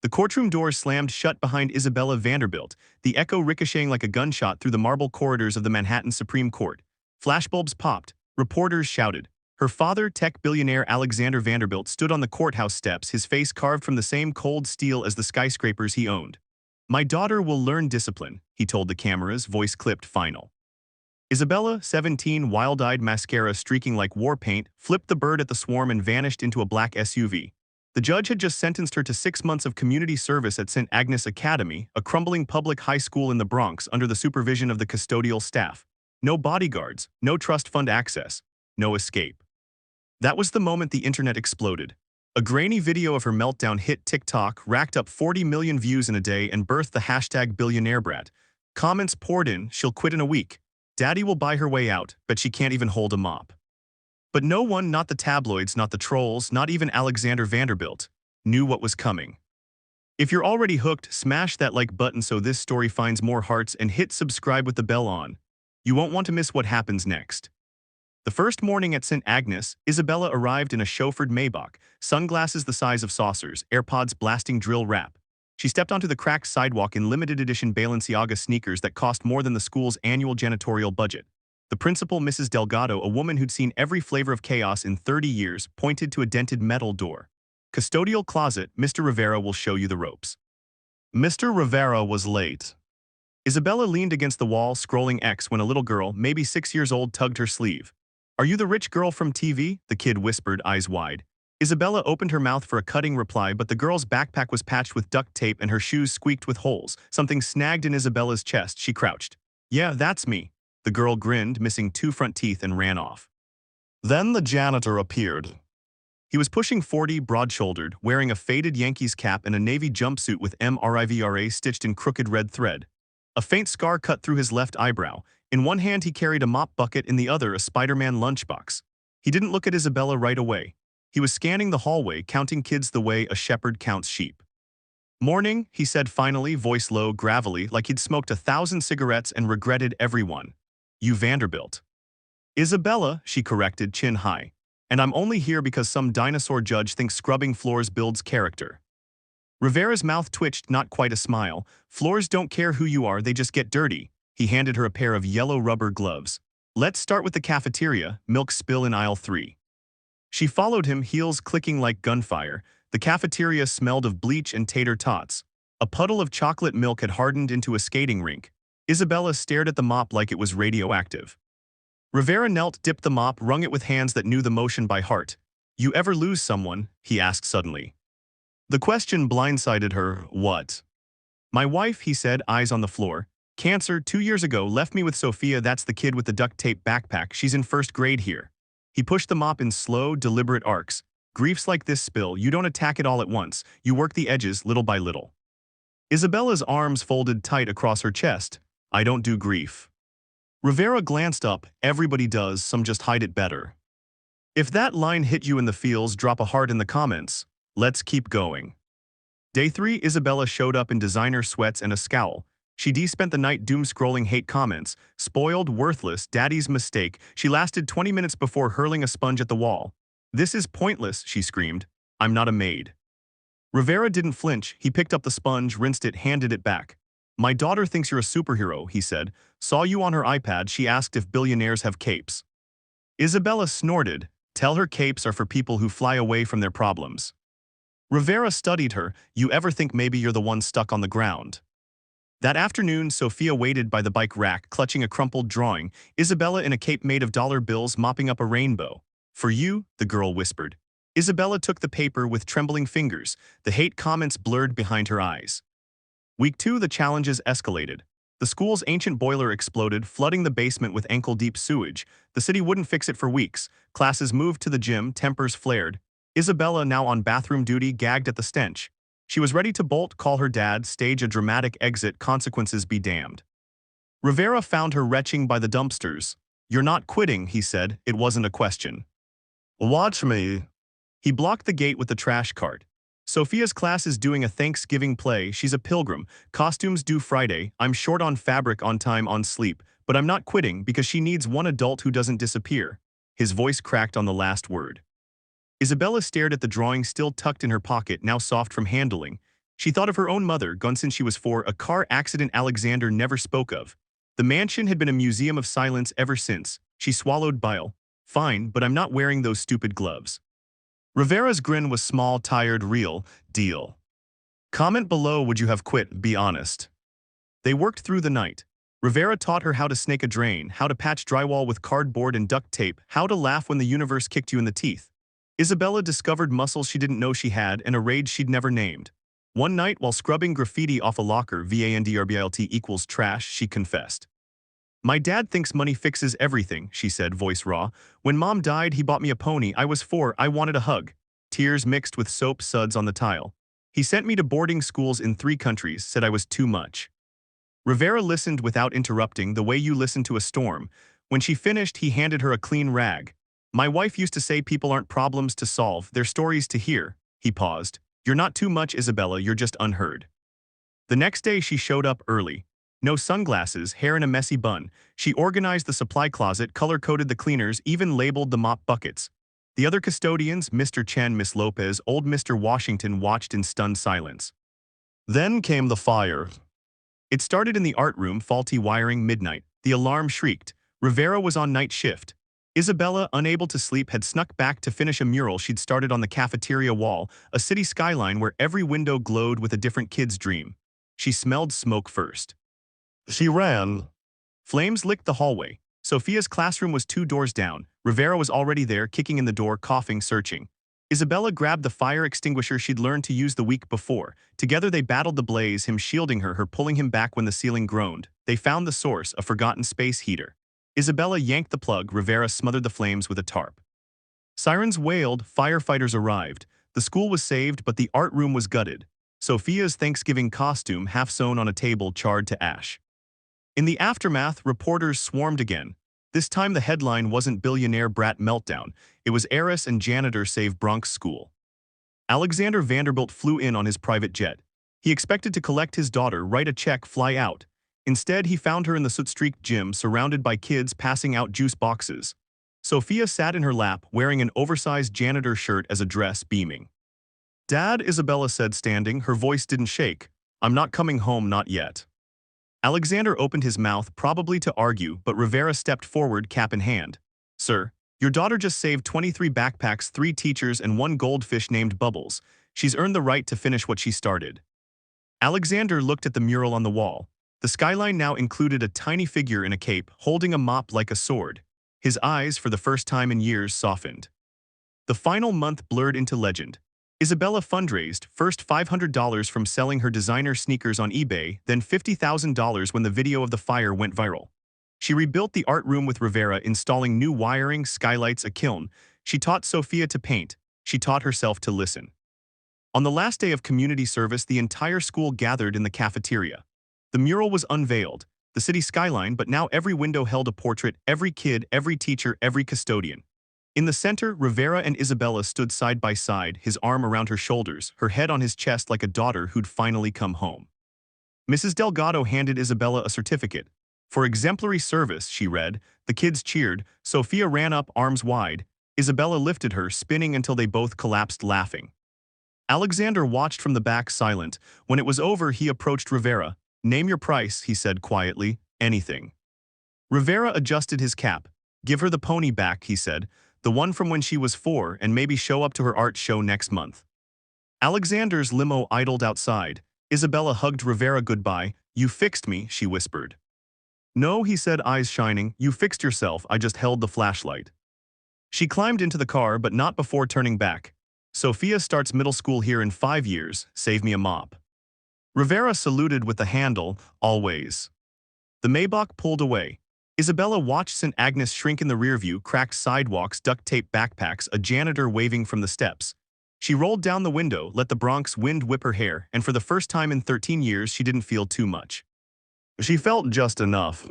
The courtroom door slammed shut behind Isabella Vanderbilt, the echo ricocheting like a gunshot through the marble corridors of the Manhattan Supreme Court. Flashbulbs popped. Reporters shouted. Her father, tech billionaire Alexander Vanderbilt, stood on the courthouse steps, his face carved from the same cold steel as the skyscrapers he owned. "My daughter will learn discipline," he told the cameras, voice clipped final. Isabella, 17, wild-eyed, mascara streaking like war paint, flipped the bird at the swarm and vanished into a black SUV. The judge had just sentenced her to 6 months of community service at St. Agnes Academy, a crumbling public high school in the Bronx, under the supervision of the custodial staff. No bodyguards, no trust fund access, no escape. That was the moment the internet exploded. A grainy video of her meltdown hit TikTok, racked up 40 million views in a day, and birthed the hashtag #BillionaireBrat. Comments poured in, "She'll quit in a week. Daddy will buy her way out, but she can't even hold a mop." But no one, not the tabloids, not the trolls, not even Alexander Vanderbilt, knew what was coming. If you're already hooked, smash that like button so this story finds more hearts, and hit subscribe with the bell on. You won't want to miss what happens next. The first morning at St. Agnes, Isabella arrived in a chauffeured Maybach, sunglasses the size of saucers, AirPods blasting drill rap. She stepped onto the cracked sidewalk in limited edition Balenciaga sneakers that cost more than the school's annual janitorial budget. The principal, Mrs. Delgado, a woman who'd seen every flavor of chaos in 30 years, pointed to a dented metal door. "Custodial closet, Mr. Rivera will show you the ropes." Mr. Rivera was late. Isabella leaned against the wall, scrolling X, when a little girl, maybe 6 years old, tugged her sleeve. "Are you the rich girl from TV?" the kid whispered, eyes wide. Isabella opened her mouth for a cutting reply, but the girl's backpack was patched with duct tape and her shoes squeaked with holes. Something snagged in Isabella's chest. She crouched. "Yeah, that's me." The girl grinned, missing 2 front teeth, and ran off. Then the janitor appeared. He was pushing 40, broad-shouldered, wearing a faded Yankees cap and a navy jumpsuit with MRIVRA stitched in crooked red thread. A faint scar cut through his left eyebrow. In one hand he carried a mop bucket, in the other a Spider-Man lunchbox. He didn't look at Isabella right away. He was scanning the hallway, counting kids the way a shepherd counts sheep. "Morning," he said finally, voice low, gravelly, like he'd smoked 1,000 cigarettes and regretted every one. "You Vanderbilt." "Isabella," she corrected, chin high. "And I'm only here because some dinosaur judge thinks scrubbing floors builds character." Rivera's mouth twitched, not quite a smile. "Floors don't care who you are, they just get dirty." He handed her a pair of yellow rubber gloves. "Let's start with the cafeteria, milk spill in aisle 3. She followed him, heels clicking like gunfire. The cafeteria smelled of bleach and tater tots. A puddle of chocolate milk had hardened into a skating rink. Isabella stared at the mop like it was radioactive. Rivera knelt, dipped the mop, wrung it with hands that knew the motion by heart. "You ever lose someone?" he asked suddenly. The question blindsided her. "What?" "My wife," he said, eyes on the floor. "Cancer, 2 years ago, left me with Sophia. That's the kid with the duct tape backpack. She's in 1st grade here." He pushed the mop in slow, deliberate arcs. "Grief's like this spill, you don't attack it all at once. You work the edges, little by little." Isabella's arms folded tight across her chest. "I don't do grief." Rivera glanced up. "Everybody does, some just hide it better." If that line hit you in the feels, drop a heart in the comments. Let's keep going. Day 3, Isabella showed up in designer sweats and a scowl. She spent the night doom-scrolling hate comments. "Spoiled, worthless, daddy's mistake." She lasted 20 minutes before hurling a sponge at the wall. "This is pointless," she screamed. "I'm not a maid." Rivera didn't flinch. He picked up the sponge, rinsed it, handed it back. "My daughter thinks you're a superhero," he said. "Saw you on her iPad. She asked if billionaires have capes." Isabella snorted. "Tell her capes are for people who fly away from their problems." Rivera studied her. "You ever think maybe you're the one stuck on the ground?" That afternoon, Sophia waited by the bike rack, clutching a crumpled drawing, Isabella in a cape made of dollar bills mopping up a rainbow. "For you," the girl whispered. Isabella took the paper with trembling fingers, the hate comments blurred behind her eyes. Week 2, the challenges escalated. The school's ancient boiler exploded, flooding the basement with ankle-deep sewage. The city wouldn't fix it for weeks. Classes moved to the gym, tempers flared. Isabella, now on bathroom duty, gagged at the stench. She was ready to bolt, call her dad, stage a dramatic exit, consequences be damned. Rivera found her retching by the dumpsters. "You're not quitting," he said. It wasn't a question. "Watch me." He blocked the gate with the trash cart. "Sophia's class is doing a Thanksgiving play. She's a pilgrim. Costumes due Friday. I'm short on fabric, on time, on sleep. But I'm not quitting because she needs one adult who doesn't disappear." His voice cracked on the last word. Isabella stared at the drawing still tucked in her pocket, now soft from handling. She thought of her own mother, gone since she was 4, a car accident Alexander never spoke of. The mansion had been a museum of silence ever since. She swallowed bile. Fine, but I'm not wearing those stupid gloves. Rivera's grin was small, tired, real. Deal. Comment below, would you have quit, be honest. They worked through the night. Rivera taught her how to snake a drain, how to patch drywall with cardboard and duct tape, how to laugh when the universe kicked you in the teeth. Isabella discovered muscles she didn't know she had and a rage she'd never named. One night, while scrubbing graffiti off a locker, VANDRBILT equals trash, she confessed. My dad thinks money fixes everything, she said, voice raw. When Mom died, he bought me a pony. I was 4, I wanted a hug. Tears mixed with soap suds on the tile. He sent me to boarding schools in 3 countries, said I was too much. Rivera listened without interrupting, the way you listen to a storm. When she finished, he handed her a clean rag. My wife used to say people aren't problems to solve, they're stories to hear. He paused. You're not too much, Isabella, you're just unheard. The next day she showed up early. No sunglasses, hair in a messy bun. She organized the supply closet, color-coded the cleaners, even labeled the mop buckets. The other custodians, Mr. Chen, Miss Lopez, old Mr. Washington, watched in stunned silence. Then came the fire. It started in the art room, faulty wiring, midnight. The alarm shrieked. Rivera was on night shift. Isabella, unable to sleep, had snuck back to finish a mural she'd started on the cafeteria wall, a city skyline where every window glowed with a different kid's dream. She smelled smoke first. She ran. Flames licked the hallway. Sophia's classroom was 2 doors down. Rivera was already there, kicking in the door, coughing, searching. Isabella grabbed the fire extinguisher she'd learned to use the week before. Together they battled the blaze, him shielding her, her pulling him back when the ceiling groaned. They found the source, a forgotten space heater. Isabella yanked the plug, Rivera smothered the flames with a tarp. Sirens wailed, firefighters arrived. The school was saved, but the art room was gutted. Sophia's Thanksgiving costume, half sewn on a table, charred to ash. In the aftermath, reporters swarmed again. This time the headline wasn't Billionaire Brat Meltdown, it was Heiress and Janitor Save Bronx School. Alexander Vanderbilt flew in on his private jet. He expected to collect his daughter, write a check, fly out. Instead, he found her in the soot-streaked gym, surrounded by kids passing out juice boxes. Sophia sat in her lap, wearing an oversized janitor shirt as a dress, beaming. Dad, Isabella said, standing, her voice didn't shake. I'm not coming home, not yet. Alexander opened his mouth, probably to argue, but Rivera stepped forward, cap in hand. Sir, your daughter just saved 23 backpacks, 3 teachers, and 1 goldfish named Bubbles. She's earned the right to finish what she started. Alexander looked at the mural on the wall. The skyline now included a tiny figure in a cape, holding a mop like a sword. His eyes, for the first time in years, softened. The final month blurred into legend. Isabella fundraised, first $500 from selling her designer sneakers on eBay, then $50,000 when the video of the fire went viral. She rebuilt the art room with Rivera, installing new wiring, skylights, a kiln. She taught Sophia to paint. She taught herself to listen. On the last day of community service, the entire school gathered in the cafeteria. The mural was unveiled, the city skyline, but now every window held a portrait, every kid, every teacher, every custodian. In the center, Rivera and Isabella stood side by side, his arm around her shoulders, her head on his chest like a daughter who'd finally come home. Mrs. Delgado handed Isabella a certificate. For exemplary service, she read. The kids cheered. Sophia ran up, arms wide. Isabella lifted her, spinning until they both collapsed laughing. Alexander watched from the back, silent. When it was over, he approached Rivera. Name your price, he said quietly. Anything. Rivera adjusted his cap. Give her the pony back, he said. The one from when she was 4, and maybe show up to her art show next month. Alexander's limo idled outside. Isabella hugged Rivera goodbye. You fixed me, she whispered. No, he said, eyes shining. You fixed yourself, I just held the flashlight. She climbed into the car, but not before turning back. Sophia starts middle school here in 5 years. Save me a mop. Rivera saluted with the handle, always. The Maybach pulled away. Isabella watched St. Agnes shrink in the rearview, cracked sidewalks, duct tape backpacks, a janitor waving from the steps. She rolled down the window, let the Bronx wind whip her hair, and for the first time in 13 years she didn't feel too much. She felt just enough.